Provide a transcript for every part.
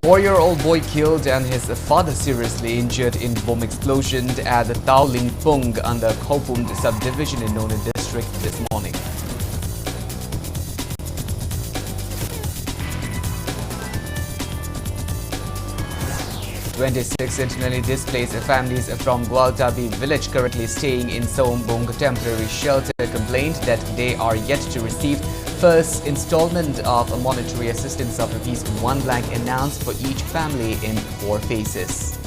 4-year-old boy killed and his father seriously injured in bomb explosion at the Tao Ling Pung under Khopum subdivision in Nona district this morning. "26 internally displaced families from Gwaltabi village currently staying in Sombung temporary shelter complained that they are yet to receive first installment of a monetary assistance of ₹1 lakh announced for each family in 4 phases.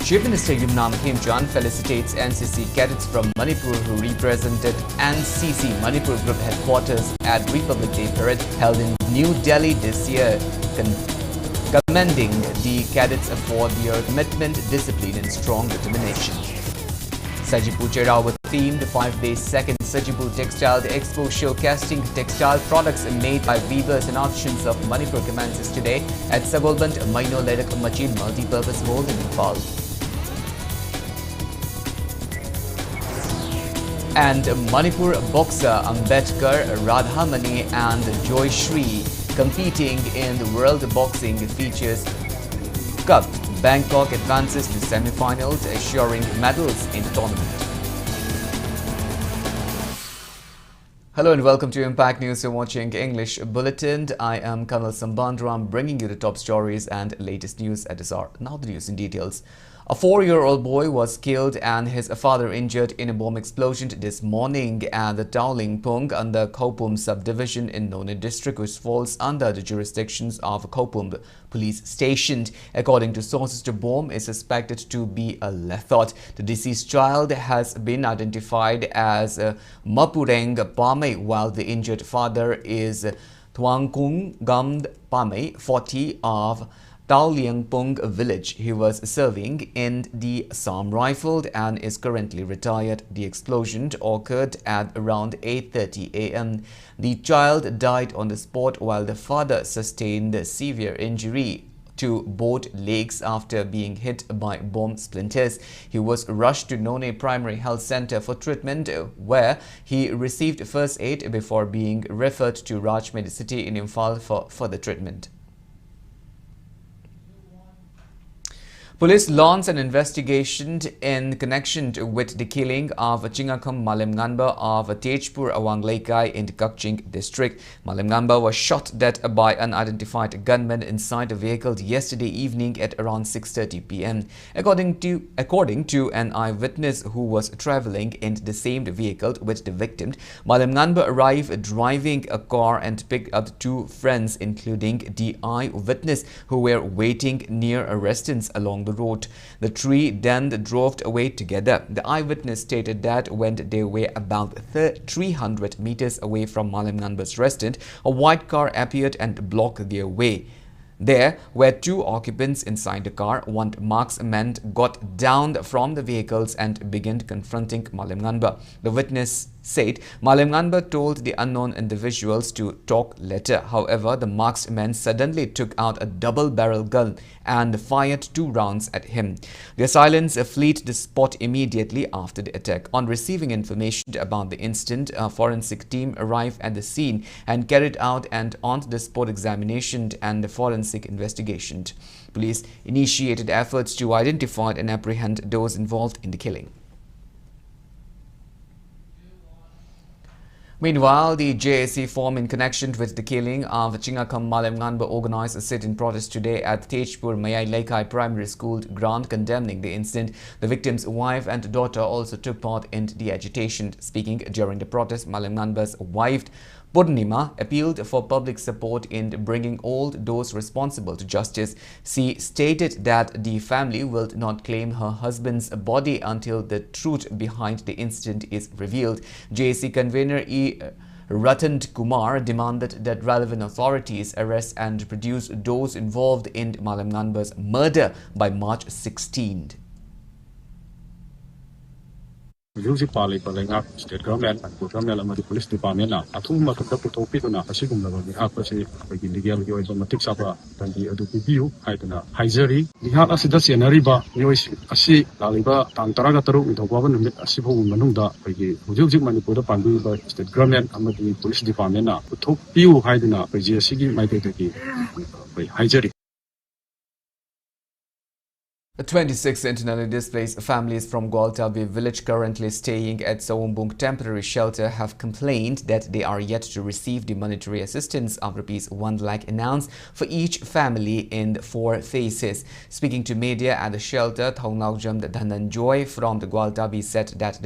Chief Minister Yumnam Khemchand felicitates NCC cadets from Manipur who represented NCC Manipur Group headquarters at Republic Day Parade held in New Delhi this year, commending the cadets for their commitment, discipline and strong determination. Sajipu Cherawa themed 5-day second Sajipu Textile Expo showcasing textile products made by weavers and artisans of Manipur commences today at Sagolband Maino Ledak Machin Multipurpose Hall in Nepal. And Manipur boxer Ambedkar Radhamani and Joy Shri competing in the World Boxing Features Cup. Bangkok advances to semi-finals, assuring medals in the tournament. Hello and welcome to Impact News. You're watching English Bulletin. I am KANEL SHAMBANDURAM bringing you the top stories and latest news at this hour. Now the news in details. A 4-year-old boy was killed and his father injured in a bomb explosion this morning at the Tao Ling Pung under Khopum subdivision in Nona district, which falls under the jurisdictions of Khopum police station. According to sources, the bomb is suspected to be a lethot. The deceased child has been identified as Mapureng Pame, while the injured father is Thuangkung Gamd Pame, 40, of Tao Liang Pung village. He was serving in the Assam Rifled and is currently retired. The explosion occurred at around 8:30 a.m. The child died on the spot while the father sustained a severe injury to both legs after being hit by bomb splinters. He was rushed to None Primary Health Center for treatment, where he received first aid before being referred to Raj Medicity in Imphal for further treatment. Police launched an investigation in connection with the killing of Chingakam Malimnganba of Tejpur Awanglekai in the Kakching district. Malimnganba was shot dead by unidentified gunmen inside a vehicle yesterday evening at around 6:30 p.m. According to an eyewitness who was traveling in the same vehicle with the victim, Malimnganba arrived driving a car and picked up 2 friends, including the eyewitness, who were waiting near a residence along the road. The three then drove away together. The eyewitness stated that when they were about 300 meters away from Malimnganba's residence, a white car appeared and blocked their way. There were 2 occupants inside the car. One marksman got down from the vehicles and began confronting Malimnganba. The witness said Malimnganba told the unknown individuals to talk later. However, the marksman suddenly took out a double-barrel gun and fired 2 rounds at him. The assailants fled the spot immediately after the attack. On receiving information about the incident, a forensic team arrived at the scene and carried out an on-the-spot examination and the forensic investigation. Police initiated efforts to identify and apprehend those involved in the killing. Meanwhile, the JAC formed in connection with the killing of Chingakam Malimnganba organized a sit-in protest today at Tejpur Mayai Laikai Primary School ground condemning the incident. The victim's wife and daughter also took part in the agitation. Speaking during the protest, Malimnganba's wife Purnima appealed for public support in bringing all those responsible to justice. She stated that the family will not claim her husband's body until the truth behind the incident is revealed. JAC convener Ratand Kumar demanded that relevant authorities arrest and produce those involved in Malimnganba's murder by March 16th. State government and government and police department na athum mathuk putopi na asigum na bihak pasi pagi legal yo matik saba tangi adu review haidana haizari bihak asida senari ba yo asi laliba tantara gataru idhogwa numit asibo manungda pagi hujuk Manipur da pandu ba state government and police department na putopi haidana pagi asigi maiteki ꯑꯩꯈꯣꯏ ꯍꯥꯏꯖꯔꯤ꯫ 26 internally displaced families from Gwaltabi village currently staying at Sawombung temporary shelter have complained that they are yet to receive the monetary assistance of Rs 1 lakh announced for each family in 4 phases. Speaking to media at the shelter, Thaunaujam Dhananjoy from the Gwaltabi said that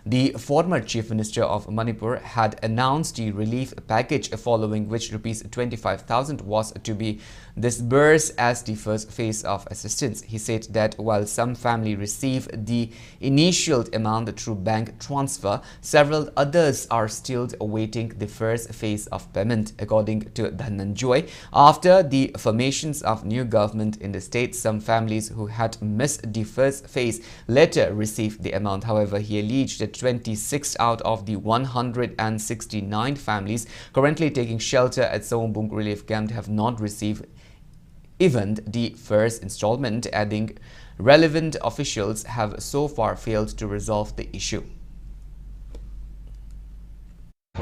the former Chief Minister of Manipur had announced the relief package, following which Rs 25,000 was to be disbursed as the first phase of assistance. He said that while some families receive the initial amount through bank transfer, several others are still awaiting the first phase of payment. According to Dhananjoy, after the formations of new government in the state, some families who had missed the first phase later received the amount. However, he alleged that 26 out of the 169 families currently taking shelter at Sawombung relief camp have not received even the first installment, adding relevant officials have so far failed to resolve the issue.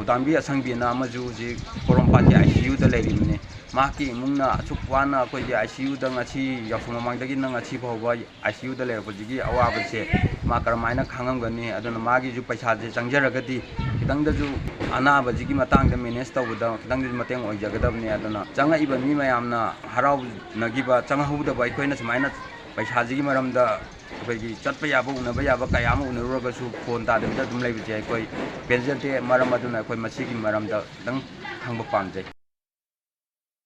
Dambi asangbi na maju ji Korompati ICU da lerimne maki mungna chukwana ko ji ICU da ngachi yafuma mangdagi na ngachi bhawa ICU da lerbo ji awa se ma karmaina khangam gani aduna magi ju paisa je changjara kitang da ju ana baji gi matang da manage tawda kitang da mateng oi jagadabne aduna changa iba mi mayamna harau nagiba changa hu da bai koina smaina paisa ji gi maramda Bagi chatpa yaba unaba yaba kayama unurga su phone ta da dum laibi jai koi penjante maram aduna koi masigi maram da dang hangba pamjai.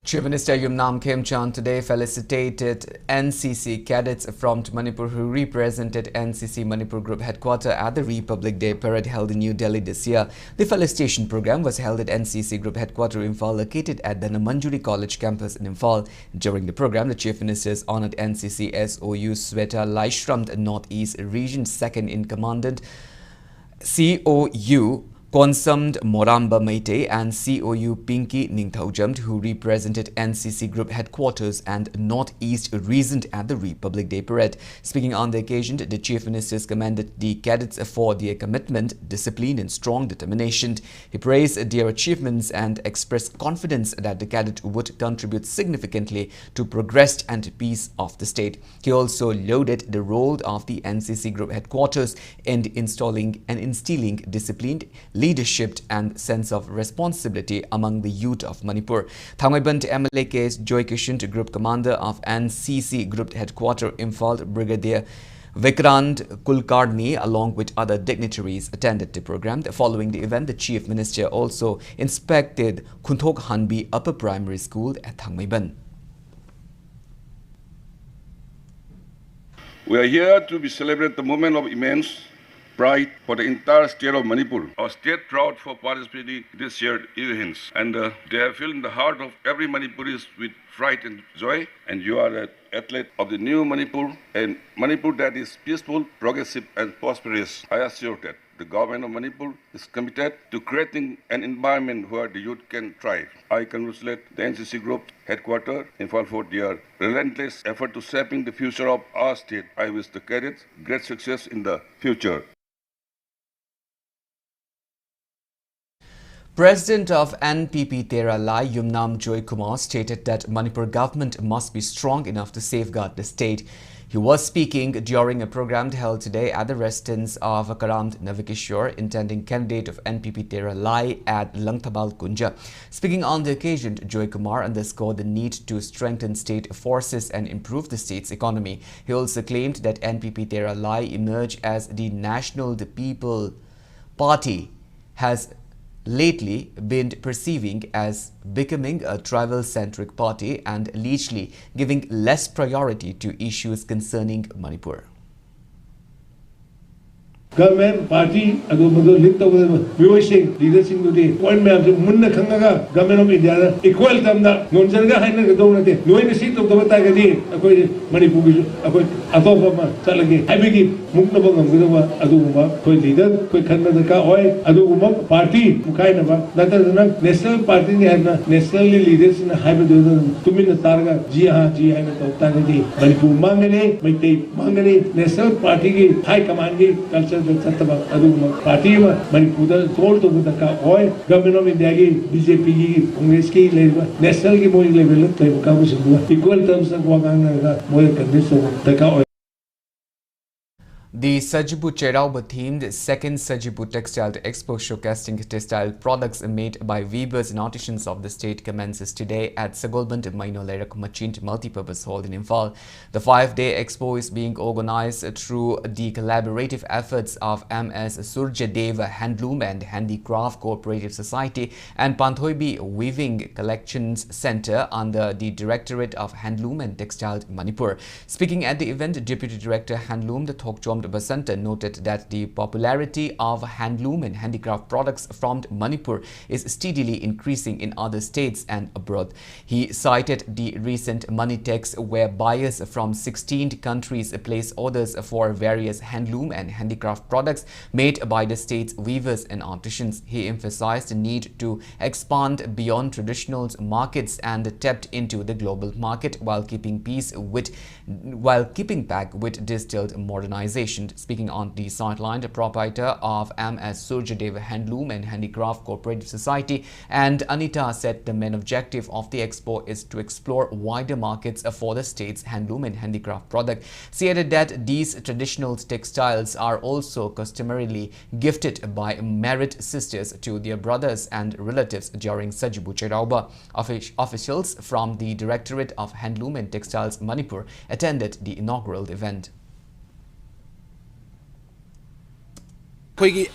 Chief Minister Yumnam Khemchand today felicitated NCC cadets from Manipur who represented NCC Manipur Group headquarters at the Republic Day parade held in New Delhi this year. The felicitation program was held at NCC Group headquarters Imphal, located at the Namanjuri College campus in Imphal. During the program, the Chief Ministers honored NCC SOU Sweta Laishram, Northeast Region Second in Commandant COU Konsumd Moramba Meite and COU Pinky Ningthaujam, who represented NCC Group headquarters and Northeast Region at the Republic Day parade. Speaking on the occasion, the Chief Ministers commended the cadets for their commitment, discipline and strong determination. He praised their achievements and expressed confidence that the cadet would contribute significantly to progress and peace of the state. He also lauded the role of the NCC Group headquarters in installing and instilling disciplined leadership and sense of responsibility among the youth of Manipur. Thangaiban MLA case Joy Kishan, Group Commander of NCC Group Headquarters Imphal, Brigadier Vikrant Kulkarni, along with other dignitaries, attended the program. Following the event, the Chief Minister also inspected Kunthok Hanbi Upper Primary School at Thangaiban. We are here to celebrate the moment of immense pride for the entire state of Manipur. Our state proud for participating this year's events, and they have filled the heart of every Manipuris with pride and joy. And you are the athlete of the new Manipur, and Manipur that is peaceful, progressive, and prosperous. I assure that the government of Manipur is committed to creating an environment where the youth can thrive. I congratulate the NCC Group headquarters in Imphal for their relentless effort to shaping the future of our state. I wish the cadets great success in the future. President of NPP Tera Lai Yumnam Joy Kumar stated that Manipur government must be strong enough to safeguard the state. He was speaking during a program held today at the residence of Karamd Navikishore, intending candidate of NPP Tera Lai at Langthabal Kunja. Speaking on the occasion, Joy Kumar underscored the need to strengthen state forces and improve the state's economy. He also claimed that NPP Tera Lai emerged as the National People Party has lately been perceiving as becoming a tribal-centric party and allegedly giving less priority to issues concerning Manipur. Government party adu link to viewing leadership today point me abse munna khangaga government of India equal tamda nonjarga haina gadau nate noine seat of the bata gadi akoi Manipur gi akoi atopa ma chalage habigi mukna bangam gadwa adu ma koi leader koi khanna ka oi adu ma party mukai na ba nata national party ni haina national leaders na haiba tumin targa ji haina to ta gadi Manipur mangane maitei mangane national party gi high command gi culture ꯆꯠꯇꯕ ꯑꯗꯨꯒꯨꯝꯕ party ꯑꯃ ꯃꯅꯤꯄꯨꯔꯗ fall ꯇꯧꯕ ꯗꯔꯀꯥꯔ ꯑꯣꯏ government of ꯏꯟꯗꯤꯌꯥꯒꯤ ꯕꯤꯖꯦꯄꯤꯒꯤ ꯀꯣꯡꯒ꯭ꯔꯦꯁꯀꯤ ꯂꯩꯔꯤꯕ ꯅꯦꯁꯅꯦꯜꯒꯤ ꯃꯣꯏ ꯂꯦꯚꯦꯜꯗ ꯂꯩꯕ ꯀꯥꯡꯕꯨꯁꯤꯡꯗꯨꯒ ꯏꯀ꯭ꯋꯦꯜ ꯇꯔꯝꯁꯇ ꯋꯥ ꯉꯥꯡꯅꯔꯒ ꯃꯣꯏꯗ ꯀꯟꯚꯤꯟꯁ ꯇꯧꯕ ꯗꯔꯀꯥꯔ ꯑꯣꯏ. The Sajibu Cherauba themed second Sajibu Textile Expo showcasing textile products made by weavers and artisans of the state commences today at Sagolband Maino Leirak Machint Multipurpose Hall in Imphal. The 5-day expo is being organized through the collaborative efforts of MS Surjadeva Handloom and Handicraft Cooperative Society and Panthoibi Weaving Collections Center under the Directorate of Handloom and Textile Manipur. Speaking at the event, Deputy Director Handloom, the Thokchom Basanta, noted that the popularity of handloom and handicraft products from Manipur is steadily increasing in other states and abroad. He cited the recent money tax where buyers from 16 countries place orders for various handloom and handicraft products made by the state's weavers and artisans. He emphasized the need to expand beyond traditional markets and tapped into the global market while keeping back with distilled modernization. Speaking on the sideline, the proprietor of MS Surjadeva Handloom and Handicraft Cooperative Society and Anita said the main objective of the expo is to explore wider markets for the state's handloom and handicraft product. She added that these traditional textiles are also customarily gifted by married sisters to their brothers and relatives during Sajibu Cherauba. Officials from the Directorate of Handloom and Textiles Manipur attended the inaugural event.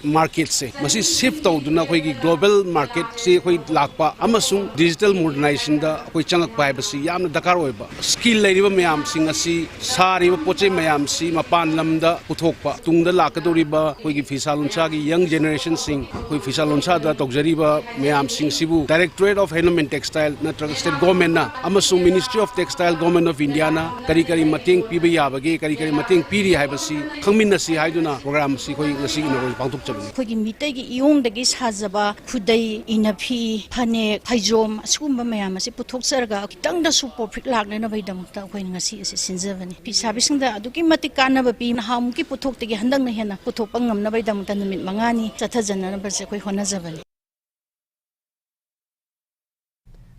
Market se masi shift tawduna khoi global market se khoi lakpa amasung digital modernization da khoi changak pai basi yamna dakar oiba skill leiriba mayam sing asi sariba poche mayam si mapan lamda puthokpa tungda lakadoriba khoi gi fisaluncha gi young generation sing khoi fisaluncha da tokjariba mayam sing sibu Directorate of Handloom and Textile natraga state government na amasung Ministry of Textile Government of India na kari mateng piba yabage kari mateng piri haibasi khangmin si haiduna program si khoi ngasi ꯑꯩꯈꯣꯏꯒꯤ ꯃꯤꯇꯩꯒꯤ ꯏꯌꯣꯡꯗꯒꯤ ꯁꯥꯖꯕ ꯈꯨꯗꯩ ꯏꯅꯐꯤ ꯐꯅꯦꯛ ꯐꯩꯖꯣꯝ ꯑꯁꯤꯒꯨꯝꯕ ꯃꯌꯥꯝ ꯑꯁꯤ ꯄꯨꯊꯣꯛꯆꯔꯒ ꯈꯤꯇꯪꯗꯁꯨ profit ꯂꯥꯛꯅꯅꯕꯒꯤꯗꯃꯛꯇ ꯑꯩꯈꯣꯏꯅ ꯉꯁꯤ ꯑꯁꯤ ꯁꯤꯟꯖꯕꯅꯤ ꯐꯤ ꯁꯥꯕꯤꯁꯤꯡꯗ ꯑꯗꯨꯛꯀꯤ ꯃꯇꯤꯛ ꯀꯥꯟꯅꯕ ꯄꯤ ꯅꯍꯥꯟꯃꯨꯛꯀꯤ ꯄꯨꯊꯣꯛꯇꯒꯤ ꯍꯟꯗꯛꯅ ꯍꯦꯟꯅ ꯄꯨꯊꯣꯛꯄ ꯉꯝꯅꯕꯒꯤꯗꯃꯛꯇ ꯅꯨꯃꯤꯠ 5ꯅꯤ ꯆꯠꯊꯖꯅꯅꯕꯁꯦ ꯑꯩꯈꯣꯏ ꯍꯣꯠꯅꯖꯕꯅꯤ.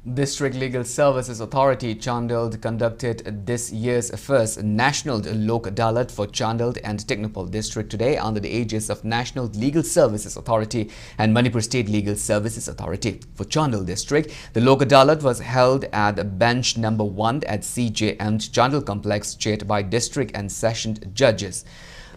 District Legal Services Authority Chandel conducted this year's first National Lok Adalat for Chandel and Technopol District today under the aegis of National Legal Services Authority and Manipur State Legal Services Authority. For Chandel District, the Lok Adalat was held at bench number 1 at CJM Chandel Complex, chaired by district and session judges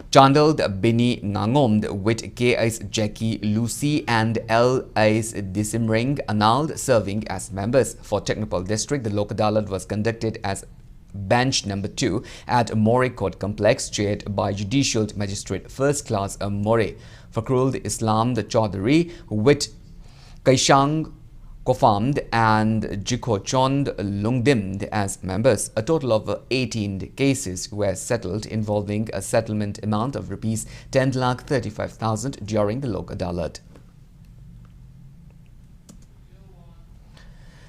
Chandel Bini Ngangom with K.S. Jackie Lucy and L.S. Disimring Anald serving as members. For Technopol District, the Lok Adalat was conducted as bench number 2 at More Court Complex, chaired by Judicial Magistrate First Class More. Fakhrul Islam the Chaudhary with Kaishang Kofamd and Jikho Chond Lungdimd as members. A total of 18 cases were settled involving a settlement amount of rupees 10,35,000 during the Lok Adalat.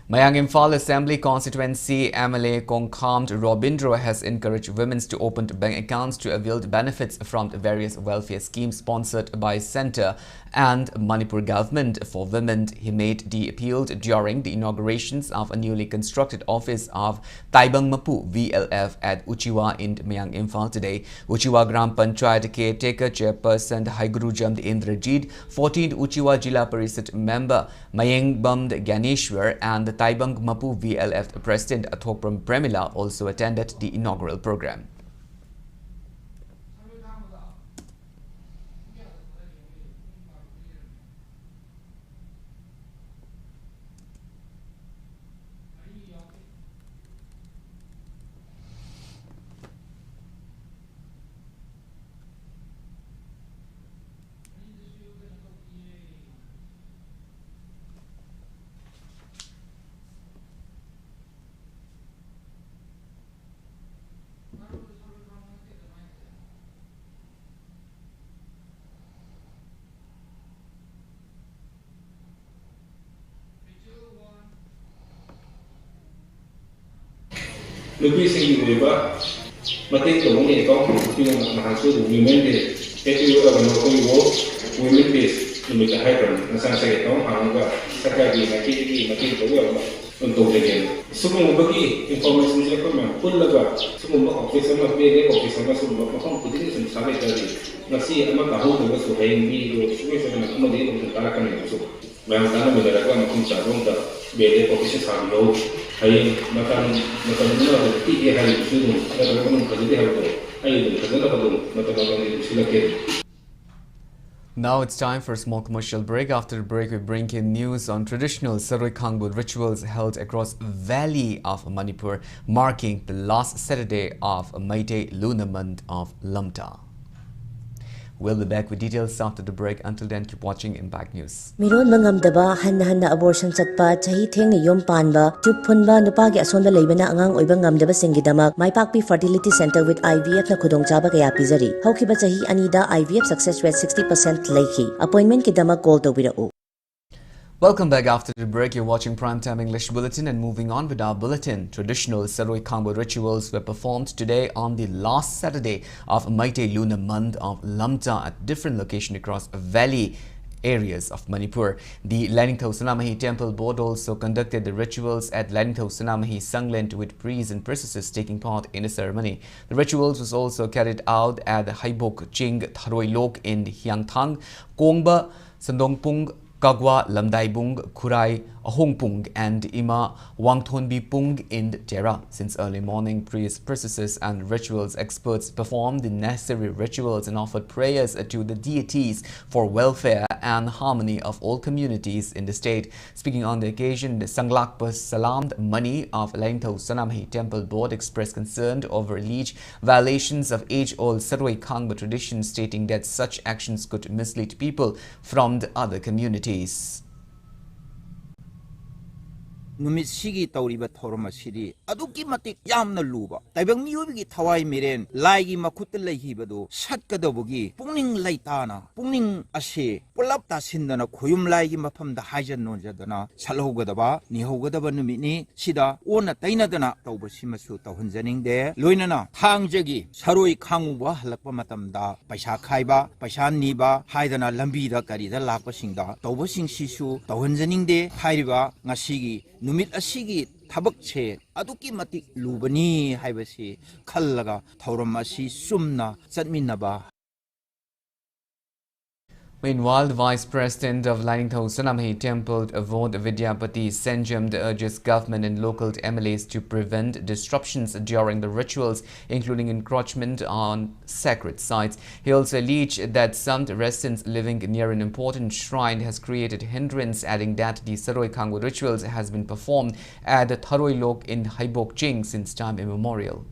Mayang Imphal Assembly Constituency MLA Kongkhamd Robindro has encouraged women to open bank accounts to avail benefits from various welfare schemes sponsored by Centre and Manipur government for women. He made the appeal during the inaugurations of a newly constructed office of Taibang Mapu VLF at Uchiwa in Mayang Imphal today. Uchiwa Gram Panchayat Caretaker Chairperson Haiguru Jamd Indrajit, 14th Uchiwa Jila Parisat member Mayang Bamd Ganeshwar and the Taibang Mapu VLF President Athopram Premila also attended the inaugural program. Nupising iba Mati to mong ito yung mahasu women day. Ito yung ko yung women day lumit ka hyper na sa ito ang ba sa kagi mati to yung untuk lagi. Semua bagi informasi ni aku memang pun laga. Semua office sama beda office sama semua macam putih ni sampai tadi. Nasi amat tahu tu tu hayang bi tu semua sama kemudian untuk kalakan itu. Memang tanah beda aku macam carung dah beda office sama lo. Hayang macam ni lah tiga hari itu. Kalau kamu kerja hari tu, ayo kerja apa tu? Macam ni silakan. Now it's time for a small commercial break. After the break, we bring in news on traditional Saroi Khangbud rituals held across valley of Manipur, marking the last Saturday of May Day lunar month of Lamta. We'll be back with details after the break. Until then, keep watching Impact News. Miron mangamdaba hanna abortion satpa chahi thengni yom panba tup phunba nupagi asonda leibana angang oiba ngamdaba singidamak maipakpi fertility center with IVF na khudongchaba kaya pizari haukiba chahi anida IVF success rate 60% leikhi appointment kidamak call tawirau. Welcome back after the break. You're watching Primetime English Bulletin, and moving on with our bulletin. Traditional Saroi Khangbud rituals were performed today on the last Saturday of May Day lunar month of Lamta at different locations across valley areas of Manipur. The Laningtho Sanamahi Temple Board also conducted the rituals at Laningtho Sanamahi Sangland with priests and priestesses taking part in the ceremony. The rituals was also carried out at the Haibok Ching Tharoi Lok in Hyangthang, Kongba, Sandongpung, Kagwa, Lamdaibung, Kurai, Ahongpung, and Ima Wangthonbipung in Tera. Since early morning, priests, priestesses, and rituals experts performed the necessary rituals and offered prayers to the deities for welfare and harmony of all communities in the state. Speaking on the occasion, the Sanglakpa Salamd Mani of Laningtho Sanamahi Temple Board expressed concern over alleged violations of age-old Saroi Khangbud tradition, stating that such actions could mislead people from the other communities. Numit sigi tauriba thorma siri aduki matik yamna luba taibang miyubi thawai miren laigi makut leihibado satkadabugi pungning laitana pungning ase pulap ta sindana khoyum laigi mafamda hajan nonjadana salhogadaba nihogadaba numini sida ona tainadana tawbasimasu tawhunjaningde loinana thangjagi Saroi Khangwa halakpa matamda paisa khaiba paisa niba haidana lambida karida lakpa singda tawbasing sisu tawhunjaningde hairiba ngasigi numit asigi tabakche aduki matik lubani haibasi khallaga thauram asi sumna chatminaba. Meanwhile, the Vice President of Laningtho Sanamahi Temple, Avod Vidyapati Senjam, urges government and local MLAs to prevent disruptions during the rituals, including encroachment on sacred sites. He also alleged that some residents living near an important shrine has created hindrance, adding that the Saroi Khangbud rituals has been performed at the Tharoi Lok in Haibok Ching since time immemorial.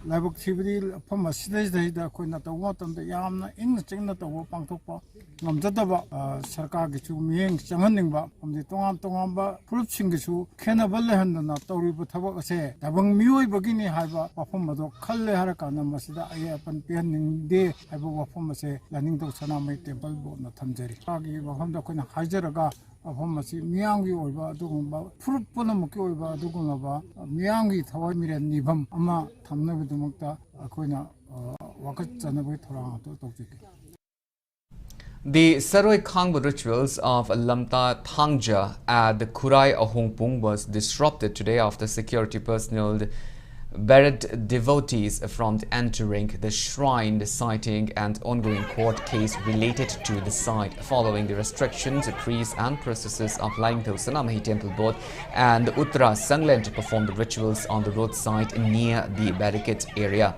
Labok Chibri from a stage that could not water the yam in the chain of the Pangtopa, Namjataba, Sarkagichu, Ming, Chamaningba, from the Tongamba, Pruchingishu, Kenabalahan, and Tori Butaba say, Tabang Mui Bagini Haiba, Wapomado, Kale Harakana, Masida, Ayapan Pianing Day, Haiba say, Laningto Sanamay Temple, Natamjeri. Pagi, Wahanda Kuna Hajaraga. Afamasi miyangi oiba dugumba purupuna muki oiba dugumaba miyangi thawai miren nibam ama thamnabidumukta akoina wakat chanabai thorang to tawjike. The Saroi Khangbud rituals of Lamta Thangja at the Kurai Ahongpung was disrupted today after security personnel barred devotees from entering the shrine, citing an ongoing court case related to the site. Following the restrictions, priests and priestesses of Laningtho Sanamahi Temple Board and Uttara Sangland performed the rituals on the roadside near the barricade area.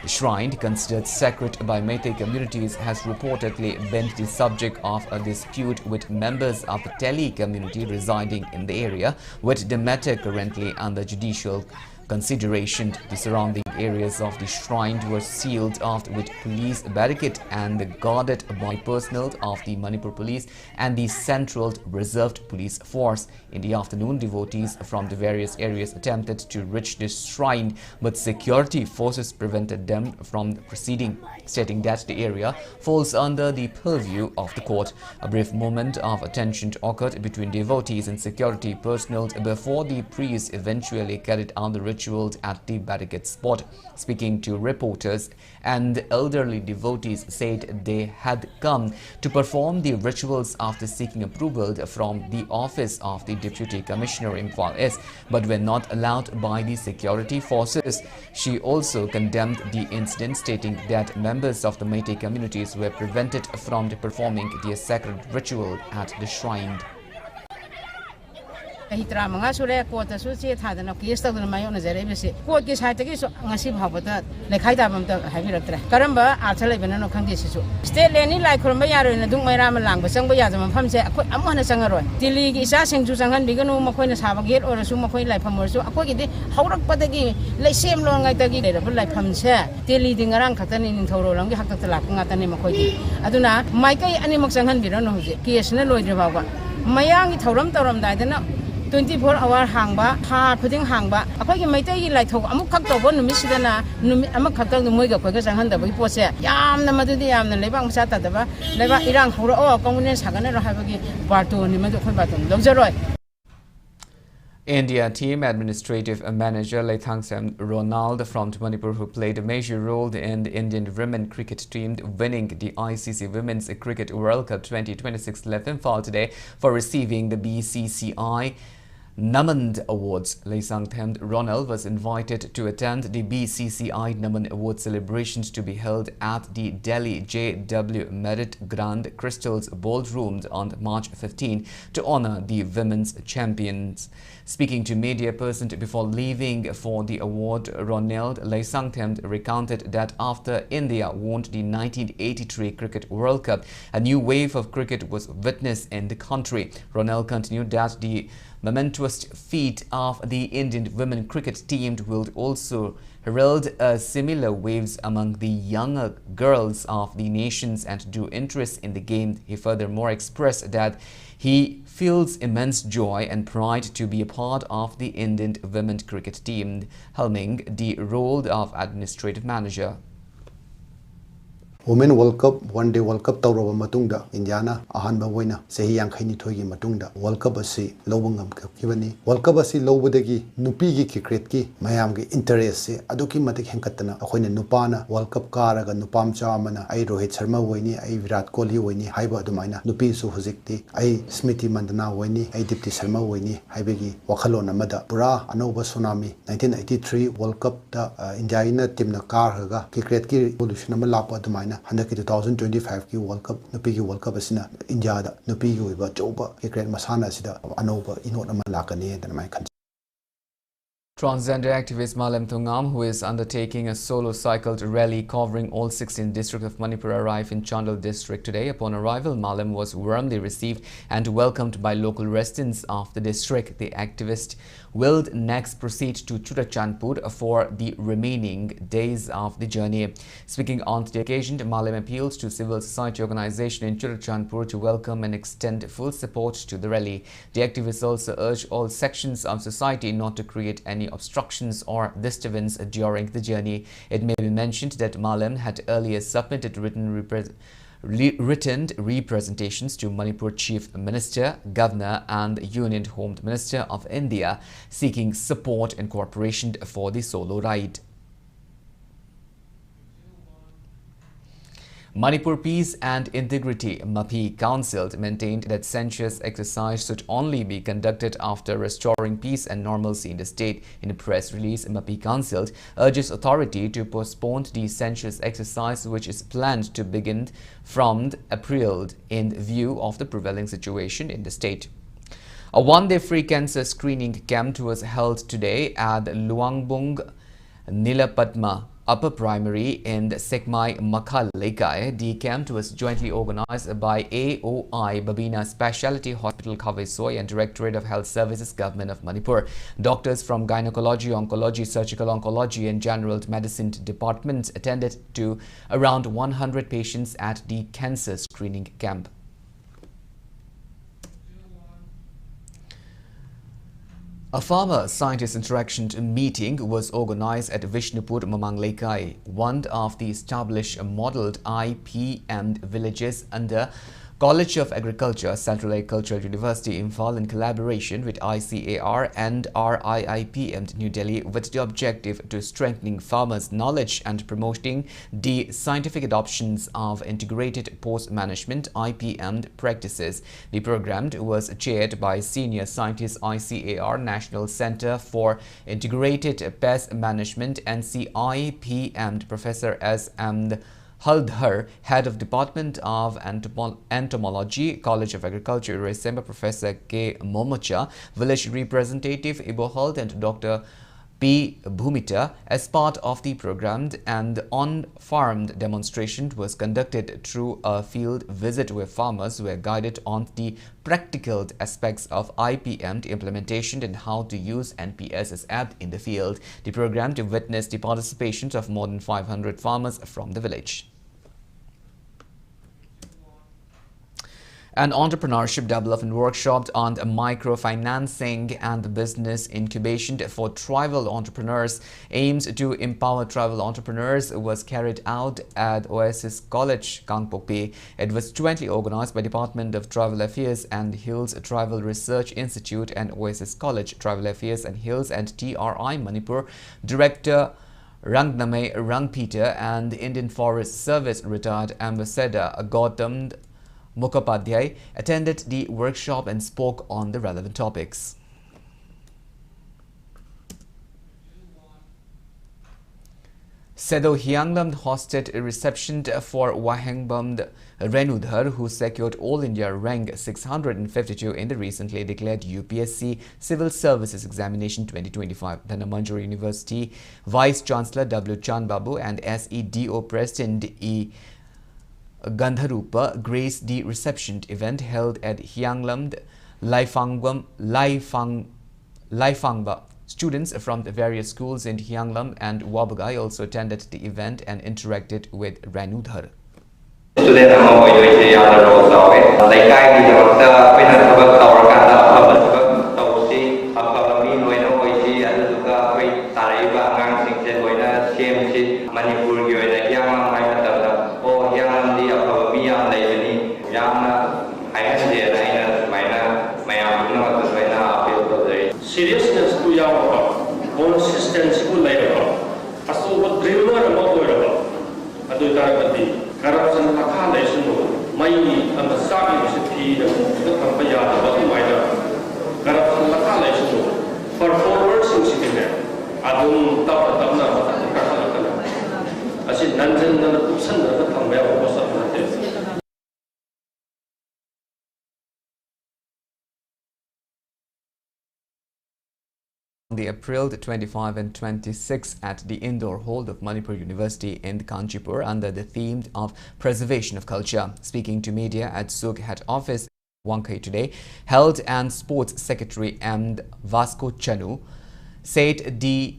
The shrine, considered sacred by Meitei communities, has reportedly been the subject of a dispute with members of the Teli community residing in the area, with the matter currently under judicial consideration. The surrounding areas of the shrine were sealed off with police barricade and guarded by personnel of the Manipur Police and the Central Reserved Police Force. In the afternoon, devotees from the various areas attempted to reach the shrine, but security forces prevented them from proceeding, stating that the area falls under the purview of the court. A brief moment of tension occurred between devotees and security personnel before the priests eventually carried out the ritual at the barricade spot. Speaking to reporters, and elderly devotees said they had come to perform the rituals after seeking approval from the office of the Deputy Commissioner in Imphal East, but were not allowed by the security forces. She also condemned the incident, stating that members of the Meitei communities were prevented from performing their sacred ritual at the shrine. Hitra mga sure court su che thadana case tadana mayo na jare bese court ke side ke so ngasi bhabata lekhai da bam ta habiraktre karamba arthalai bana no khangde sisu state leni lai khurma yaro na dung maira ma lang ba sang ba ya jama pham se akoi amona sangaroi dili gi isa sing ju sangan biganu makoi na saba gate or su makoi lai pham su akoi gi de haurak padagi lai sem lo ngai ta gi le ra lai pham se dili dingarang khatani ning thoro lang gi hakta tala nga tani makoi gi aduna maikai ani mak sangan birano hoje case na loidre bawa mayang gi thoram toram dai na 24 hour hangba ha khuding hangba akhoi gi maitai gi lai thok amuk khak to bon numi sidana numi amak khak to moi ga khoi ga sang han da bai po se yamna madudi yamna lebang sa ta da ba leba irang khoro o kongune sagana ro ha ba gi parto ni ma do khoi ba to logjaroi. India team administrative manager Leithangsam Ronald from Manipur, who played a major role in the Indian women cricket team winning the ICC Women's Cricket World Cup 2026 left Imphal today for receiving the BCCI Naman Awards. Leithangsam Ronald was invited to attend the BCCI Naman Awards celebrations to be held at the Delhi JW Merit Grand Crystals Ballroom on March 15 to honor the women's champions. Speaking to media person before leaving for the award, Ronald Leithangsam recounted that after India won the 1983 Cricket World Cup, a new wave of cricket was witnessed in the country. Ronald continued that the momentous feat of the Indian women cricket team will also herald similar waves among the younger girls of the nations and drew interest in the game. He furthermore expressed that he feels immense joy and pride to be a part of the Indian women cricket team, helming the role of administrative manager. Women World Cup, One Day World Cup Tauraba Matungda, Indiana, Ahanba Waina, Sehi Yankaini Togi Matungda, World Cup Asi, Lobungam Kivani, World Cup Asi Lobudegi, Nupigi Kikretki, Mayamgi interest, Aduki Matik Henkatana, Akoina Nupana, World Cup Karaga, Nupam Chamana, I Rohit Sharma Wini, I Virat Kohli Wini, Haiba Dumaina, Nupi Suhuzikti, I Smithy Mandana Wini, I Dipti Sharma Wini, Haibegi, Wakalona Mada, Pura, Anova Tsunami, 1983 World Cup, Indiana Timna Karaga, Kikretki, Evolution Malapa Dumaina. 2025 की world cup नुपी की world cup असिना India दा नुपी की ओइबा चौबा cricket मसाना असिदा अनोबा इनोट अमा लाकने दनमाय खन. Transgender activist Malem Thungam, who is undertaking a solo cycled rally covering all 16 districts of Manipur, arrived in Chandel district today. Upon arrival, Malem was warmly received and welcomed by local residents of the district. The activist will next proceed to Churachandpur for the remaining days of the journey. Speaking on the occasion, Malem appeals to civil society organization in Churachandpur to welcome and extend full support to the rally. The activists also urged all sections of society not to create any obstructions or disturbance during the journey. It may be mentioned that Malem had earlier submitted written representations to Manipur Chief Minister, Governor and Union Home Minister of India seeking support and cooperation for the solo ride. Manipur Peace and Integrity MAPI Council maintained that census exercise should only be conducted after restoring peace and normalcy in the state. In a press release, MAPI Council urges authority to postpone the census exercise, which is planned to begin from April in view of the prevailing situation in the state. A one-day free cancer screening camp was held today at Luangbung Nilapadma Upper Primary in Sekmai Makhal Lekai. The camp was jointly organized by AOI Babina Specialty Hospital Kavisoy and Directorate of Health Services Government of Manipur. Doctors from Gynecology, Oncology, Surgical Oncology and General Medicine departments attended to around 100 patients at the cancer screening camp. A farmer-scientist interaction meeting was organized at Vishnupur Mamang Lekai, one of the established modeled IPM villages under College of Agriculture, Central Agricultural University, Imphal, in collaboration with ICAR and RIIPM New Delhi, with the objective to strengthening farmers' knowledge and promoting the scientific adoptions of integrated post-management IPM practices. The program was chaired by Senior Scientist ICAR National Center for Integrated Pest Management NCIPM Professor S.M. Haldhar, Head of Department of Entomology, College of Agriculture, Resemba Professor K. Momocha, Village Representative Ibo Hald and Dr. P. Bhumita. As part of the program, an on-farm demonstration was conducted through a field visit where farmers were guided on the practical aspects of IPM implementation and how to use NPS's app in the field. The program witnessed the participation of more than 500 farmers from the village. An entrepreneurship development workshop on microfinancing and business incubation for tribal entrepreneurs aims to empower tribal entrepreneurs was carried out at Oasis College, Kangpokpi. It was jointly organized by Department of Tribal Affairs and Hills Tribal Research Institute and Oasis College, Tribal Affairs and Hills and TRI Manipur Director Rangname Rangpeter and Indian Forest Service retired Ambassador Gautam Mukhopadhyay attended the workshop and spoke on the relevant topics. Sedo Hyanglam hosted a reception for Wahengbam Renudhar, who secured All India rank 652 in the recently declared UPSC Civil Services Examination 2025. Dhanamandjari University Vice Chancellor W. Chan Babu and SEDO President E. Gandharupa graced the reception event held at Hyanglam Laifangba. Students from the various schools in Hyanglam and Wabagai also attended the event and interacted with Renudhar. Seriousness to your consistency to labor. As to what dreamer about whatever. Adu Darabati, corruption, accommodation, money, and the starting city, the company, the minor. Corruption, accommodation, for forwards in city there. Adum Tapatana, as in Nanjan, the Pusan, the Tambay was of the The April 25 and 26 at the indoor hall of Manipur University in Kanchipur under the theme of preservation of culture. Speaking to media at SUG head office Wangkai today, Health and Sports Secretary M. Vasco Chanu said the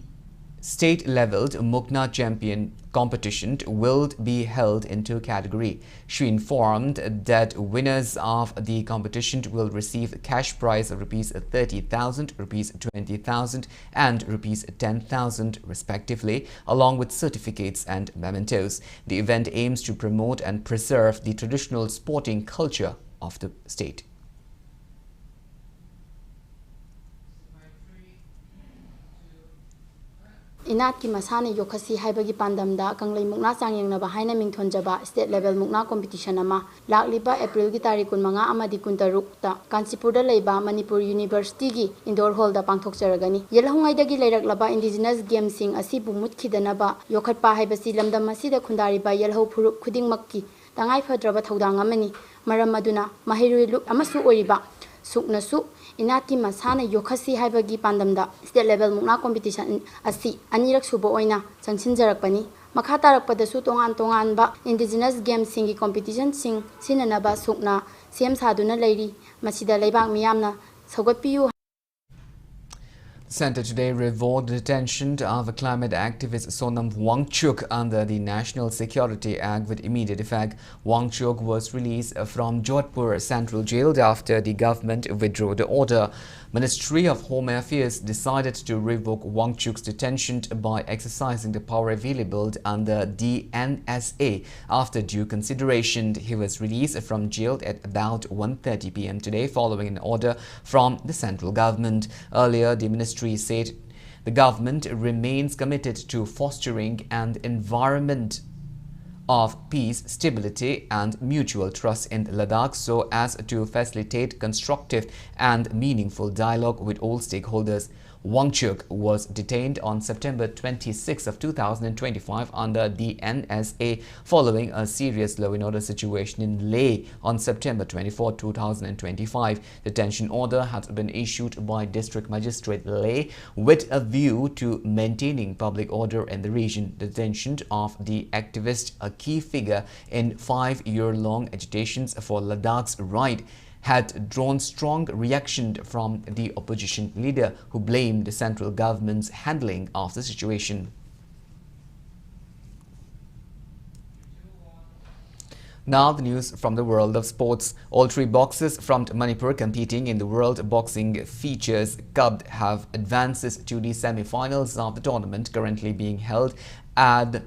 state-leveled Mukna Champion competition will be held in two categories. She informed that winners of the competition will receive cash prize of Rs 30,000, Rs 20,000 and Rs 10,000 respectively, along with certificates and mementos. The event aims to promote and preserve the traditional sporting culture of the state. Inat ki masane yokhasi haibagi pandamda kanglei mukna changyengna ba haina mingthonjaba state level mukna competition ama lakliba April gi tarikh 15 amadi 16 ta Kanchipur da leiba Manipur University gi indoor hall da pangthokjaragani yelhongai dagi leiraklaba indigenous games sing asi bumut khidanaba yokhatpa haibasi lamdam asida khundari ba yelho phurup khudingmakki tangai phadraba thodang amani maram aduna mahirui luk amasu oiba suknasu inatki masana yokhasi haibagi pandamda state level mukna competition asi anirak subo oina changsinjarakpani makha tarakpadasu tongan ba indigenous games singi competition sing sinanaba sukna sem saduna leiri masida leibak miyamna saugotpiyu. The centre today revoked the detention of a climate activist Sonam Wangchuk under the National Security Act with immediate effect. Wangchuk was released from Jodhpur Central Jail after the government withdrew the order. Ministry of Home Affairs decided to revoke Wangchuk's detention by exercising the power available under the NSA. After due consideration, he was released from jail at about 1:30 p.m. today following an order from the central government. Earlier, the ministry said the government remains committed to fostering an environment of peace, stability and mutual trust in Ladakh so as to facilitate constructive and meaningful dialogue with all stakeholders. Wangchuk was detained on September 26 of 2025 under the NSA following a serious law and order situation in Leh on September 24, 2025. Detention order had been issued by District Magistrate Leh with a view to maintaining public order in the region. The detention of the activist, a key figure in 5-year-long agitations for Ladakh's right, had drawn strong reaction from the opposition leader who blamed the central government's handling of the situation. Now the news from the world of sports. All 3 boxers from Manipur competing in the World Boxing Features Cup have advances to the semi-finals of the tournament currently being held at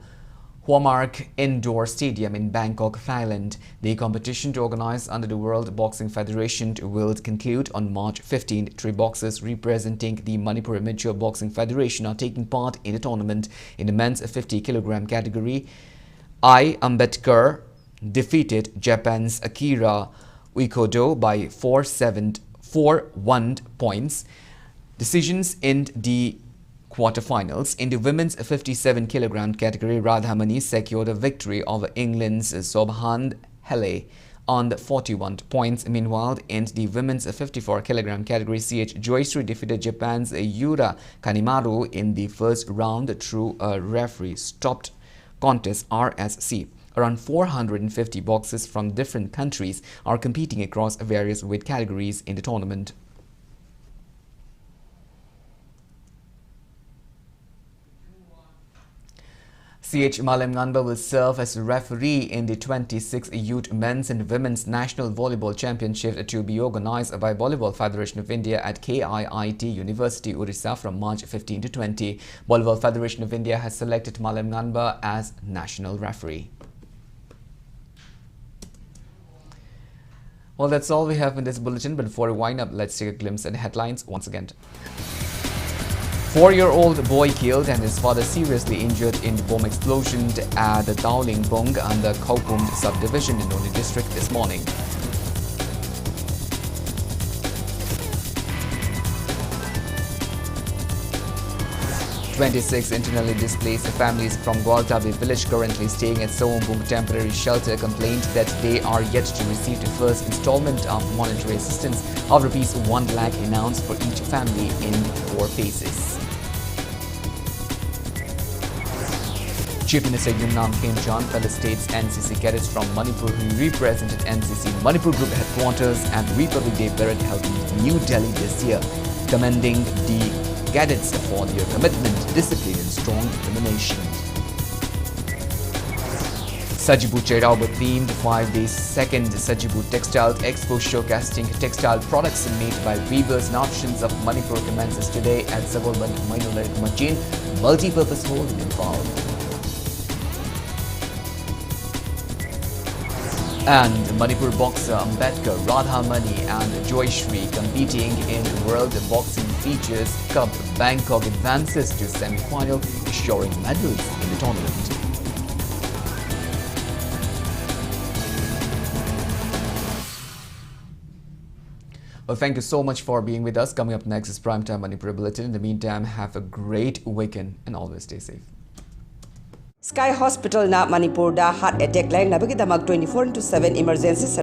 Hwamark Indoor Stadium in Bangkok, Thailand. The competition organized under the World Boxing Federation will conclude on March 15. 3 boxers representing the Manipur Amateur Boxing Federation are taking part in the tournament. In the men's 50-kilogram category, I. Ambedkar defeated Japan's Akira Uikodo by 4-1 points. Decisions in the quarterfinals. In the women's 57-kilogram category, Radhamani secured a victory over England's Sobhan Hele on 41 points. Meanwhile, in the women's 54-kilogram category, CH Joystree defeated Japan's Yura Kanimaru in the first round through a referee-stopped contest RSC. Around 450 boxers from different countries are competing across various weight categories in the tournament. CH Malemnganba will serve as referee in the 26th Youth Men's and Women's National Volleyball Championship to be organized by Volleyball Federation of India at KIIT University, Orissa from March 15 to 20. Volleyball Federation of India has selected Malemnganba as national referee. Well, that's all we have in this bulletin, but before we wind up, let's take a glimpse at the headlines once again. 4-year-old boy killed and his father seriously injured in the bomb explosion at the Daolingbong under Khawpum subdivision in Noni district this morning. Twenty-six internally displaced families from Gwaltabi village currently staying at Sowombung temporary shelter complained that they are yet to receive the first installment of monetary assistance of Rs 1 lakh announced for each family in 4 phases. Chief Minister Yumnam Khemchand felicitates NCC cadets from Manipur who represented NCC Manipur Group headquarters at Republic Day parade held in New Delhi this year, commending the cadets for their commitment, discipline and strong determination. Sajibu Chairauba themed 5-day second Sajibu Textile Expo showcasing textile products made by weavers and options of Manipur commences today at Savolband Mainolarik Machin multi-purpose hall in Imphal. And Manipur boxer Ambedkar, Radhamani and Joystree competing in World Boxing Features Cup Bangkok advances to semi-final, assuring medals in the tournament. Well, thank you so much for being with us. Coming up next is Primetime Manipur Bulletin. In the meantime, have a great weekend and always stay safe. Sky Hospital na Manipur da heart attack lang nabagi damak 24/7 emergency